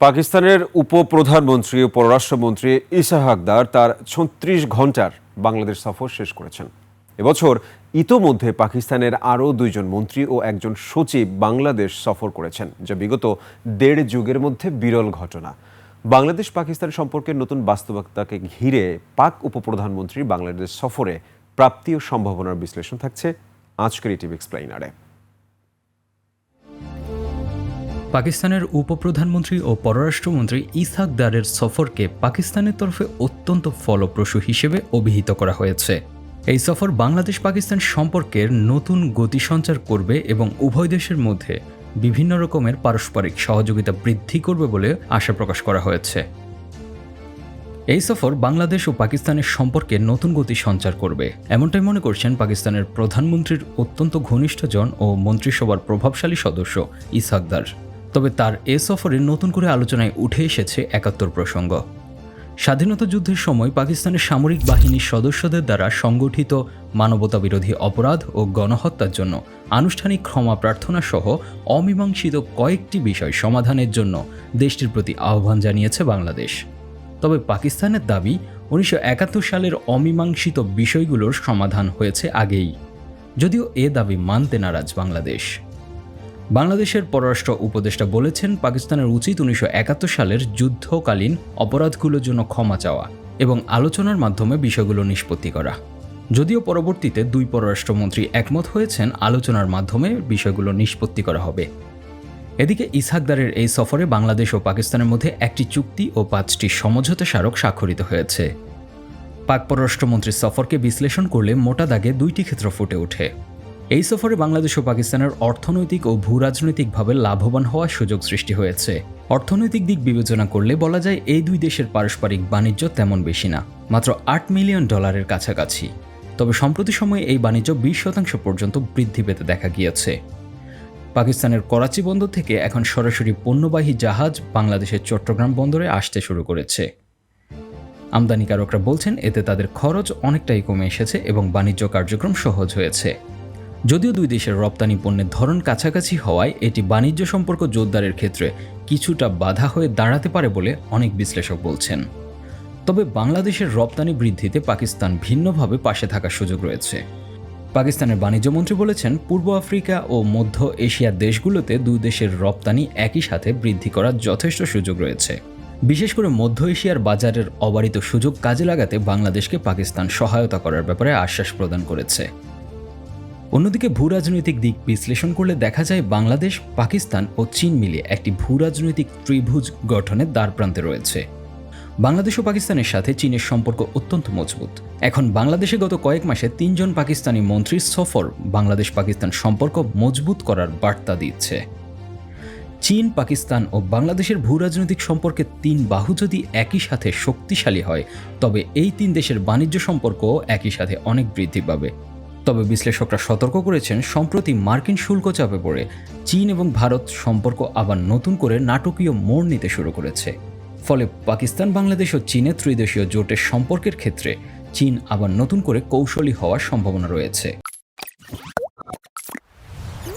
পাকিস্তানের উপপ্রধানমন্ত্রী ও পররাষ্ট্রমন্ত্রী ইসাহাক দার তার ৩৬ ঘন্টার বাংলাদেশ সফর শেষ করেছেন। এবছর ইতোমধ্যে পাকিস্তানের আরও ২ জন মন্ত্রী ও একজন সচিব বাংলাদেশ সফর করেছেন, যা বিগত ১.৫ যুগের মধ্যে বিরল ঘটনা। বাংলাদেশ পাকিস্তান সম্পর্কের নতুন বাস্তবতাকে ঘিরে পাক উপপ্রধানমন্ত্রী বাংলাদেশ সফরে প্রাপ্তি ও সম্ভাবনার বিশ্লেষণ থাকছে আজকের টিভি এক্সপ্লেইনারে। পাকিস্তানের উপপ্রধানমন্ত্রী ও পররাষ্ট্রমন্ত্রী ইসহাক দারের সফরকে পাকিস্তানের তরফে অত্যন্ত ফলপ্রসূ হিসেবে অভিহিত করা হয়েছে। এই সফর বাংলাদেশ পাকিস্তান সম্পর্কের নতুন গতি সঞ্চার করবে এবং উভয় দেশের মধ্যে বিভিন্ন রকমের পারস্পরিক সহযোগিতা বৃদ্ধি করবে বলে আশা প্রকাশ করা হয়েছে। এই সফর বাংলাদেশ ও পাকিস্তানের সম্পর্কে নতুন গতি সঞ্চার করবে, এমনটাই মনে করছেন পাকিস্তানের প্রধানমন্ত্রীর অত্যন্ত ঘনিষ্ঠজন ও মন্ত্রিসভার প্রভাবশালী সদস্য ইসহাক দার। তবে তার এ সফরে নতুন করে আলোচনায় উঠে এসেছে ৭১ প্রসঙ্গ। স্বাধীনতা যুদ্ধের সময় পাকিস্তানের সামরিক বাহিনীর সদস্যদের দ্বারা সংগঠিত মানবতাবিরোধী অপরাধ ও গণহত্যার জন্য আনুষ্ঠানিক ক্ষমা প্রার্থনা সহ অমীমাংসিত কয়েকটি বিষয় সমাধানের জন্য দেশটির প্রতি আহ্বান জানিয়েছে বাংলাদেশ। তবে পাকিস্তানের দাবি ১৯৭১ সালের অমীমাংসিত বিষয়গুলোর সমাধান হয়েছে আগেই, যদিও এ দাবি মানতে নারাজ বাংলাদেশ। বাংলাদেশের পররাষ্ট্র উপদেষ্টা বলেছেন, পাকিস্তানের উচিত ১৯৭১ সালের যুদ্ধকালীন অপরাধগুলোর জন্য ক্ষমা চাওয়া এবং আলোচনার মাধ্যমে বিষয়গুলো নিষ্পত্তি করা। যদিও পরবর্তীতে ২ পররাষ্ট্রমন্ত্রী একমত হয়েছেন আলোচনার মাধ্যমে বিষয়গুলো নিষ্পত্তি করা হবে। এদিকে ইসহাক দারের এই সফরে বাংলাদেশ ও পাকিস্তানের মধ্যে একটি চুক্তি ও ৫টি সমঝোতা স্মারক স্বাক্ষরিত হয়েছে। পাক পররাষ্ট্রমন্ত্রীর সফরকে বিশ্লেষণ করলে মোটা দাগে ২টি ক্ষেত্র ফুটে ওঠে। এই সফরে বাংলাদেশ ও পাকিস্তানের অর্থনৈতিক ও ভূরাজনৈতিকভাবে লাভবান হওয়ার সুযোগ সৃষ্টি হয়েছে। অর্থনৈতিক দিক বিবেচনা করলে বলা যায় এই ২ দেশের পারস্পরিক বাণিজ্য তেমন বেশি না, মাত্র $৮ মিলিয়ন কাছাকাছি। তবে সম্প্রতি সময়ে এই বাণিজ্য ২০% পর্যন্ত বৃদ্ধি পেতে দেখা গিয়েছে। পাকিস্তানের করাচি বন্দর থেকে এখন সরাসরি পণ্যবাহী জাহাজ বাংলাদেশের চট্টগ্রাম বন্দরে আসতে শুরু করেছে। আমদানিকারকরা বলছেন, এতে তাদের খরচ অনেকটাই কমে এসেছে এবং বাণিজ্য কার্যক্রম সহজ হয়েছে। যদিও ২ দেশের রপ্তানি পণ্যের ধরন কাছাকাছি হওয়ায় এটি বাণিজ্য সম্পর্ক জোরদারের ক্ষেত্রে কিছুটা বাধা হয়ে দাঁড়াতে পারে বলে অনেক বিশ্লেষক বলছেন। তবে বাংলাদেশের রপ্তানি বৃদ্ধিতে পাকিস্তান ভিন্নভাবে পাশে থাকার সুযোগ রয়েছে। পাকিস্তানের বাণিজ্যমন্ত্রী বলেছেন, পূর্ব আফ্রিকা ও মধ্য এশিয়ার দেশগুলোতে ২ দেশের রপ্তানি একই সাথে বৃদ্ধি করার যথেষ্ট সুযোগ রয়েছে। বিশেষ করে মধ্য এশিয়ার বাজারের অবারিত সুযোগ কাজে লাগাতে বাংলাদেশকে পাকিস্তান সহায়তা করার ব্যাপারে আশ্বাস প্রদান করেছে। অন্যদিকে ভূরাজনৈতিক দিক বিশ্লেষণ করলে দেখা যায়, বাংলাদেশ, পাকিস্তান ও চীন মিলিয়ে একটি ভূরাজনৈতিক ত্রিভুজ গঠনের দ্বারপ্রান্তে রয়েছে। বাংলাদেশ ও পাকিস্তানের সাথে চীনের সম্পর্ক অত্যন্ত মজবুত। এখন বাংলাদেশে গত কয়েক মাসে ৩ জন পাকিস্তানি মন্ত্রীর সফর বাংলাদেশ পাকিস্তান সম্পর্ক মজবুত করার বার্তা দিচ্ছে। চীন, পাকিস্তান ও বাংলাদেশের ভূরাজনৈতিক সম্পর্কে ৩ বাহু যদি একই সাথে শক্তিশালী হয়, তবে এই ৩ দেশের বাণিজ্য সম্পর্কও একই সাথে অনেক বৃদ্ধি পাবে। তবে বিশ্লেষকরা সতর্ক করেছেন, সম্প্রতি মার্কিন শুল্ক চাপে পড়ে চীন এবং ভারত সম্পর্ক আবার নতুন করে নাটকীয় মোড় নিতে শুরু করেছে। ফলে পাকিস্তান, বাংলাদেশ ও চীনের ত্রিদেশীয় জোটের সম্পর্কের ক্ষেত্রে চীন আবার নতুন করে কৌশলী হওয়ার সম্ভাবনা রয়েছে।